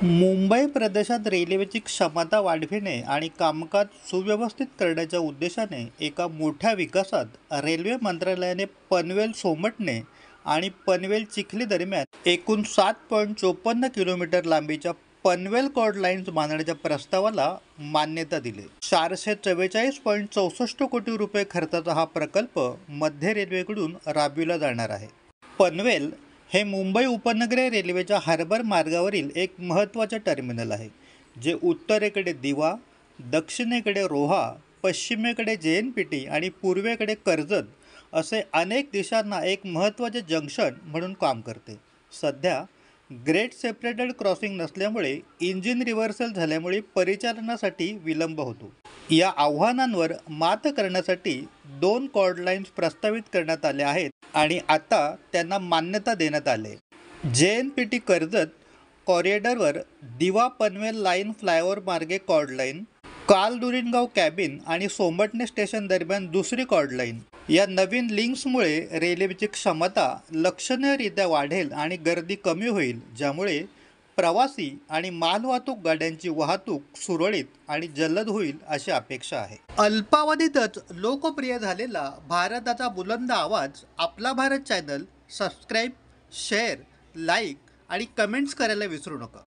मुंबई प्रदेशात रेल्वेची क्षमता वाढविणे आणि कामकाज सुव्यवस्थित करण्याच्या उद्देशाने एका मोठ्या विकासात रेल्वे मंत्रालयाने पनवेल सोमटणे आणि पनवेल चिखली दरम्यान एकूण 7.54 किलोमीटर लांबीच्या पनवेल कॉर्ड लाईन्स बांधण्याच्या प्रस्तावाला मान्यता दिली. 444.64 कोटी रुपये खर्चाचा हा प्रकल्प मध्य रेल्वेकडून राबविला जाणार आहे. पनवेल हे मुंबई उपनगरीय रेल्वेच्या हार्बर मार्गावरील एक महत्त्वाचे टर्मिनल आहे, जे उत्तरेकडे दिवा, दक्षिणेकडे रोहा, पश्चिमेकडे JNPT आणि पूर्वेकडे कर्जत असे अनेक दिशांना एक महत्त्वाचे जंक्शन म्हणून काम करते. सध्या ग्रेट सेपरेटेड क्रॉसिंग नसल्यामुळे इंजिन रिव्हर्सल झाल्यामुळे परिचालनासाठी विलंब होतो. या आव्हानांवर मात करण्यासाठी 2 कॉर्ड लाईन्स प्रस्तावित करण्यात आल्या आहेत आणि आता त्यांना मान्यता देण्यात आले. JNPT Karjat कॉरिडॉरवर Diva Panvel line flyover मार्गे कॉर्ड लाईन, कालदुरिणगाव कॅबिन आणि सोमटणे स्टेशन दरम्यान दुसरी कॉर्ड लाईन. या नवीन लिंक्समुळे रेल्वेची क्षमता लक्षणीयरित्या वाढेल आणि गर्दी कमी होईल, ज्यामुळे प्रवासी आणि मालवाहतूक गाड्यांची वाहतूक सुरळीत आणि जलद होईल अशी अपेक्षा आहे. अल्पावधीतच लोकप्रिय झालेला भारताचा बुलंद आवाज आपला Bharat channel subscribe, share, like आणि कमेंट्स करायला विसरू नका.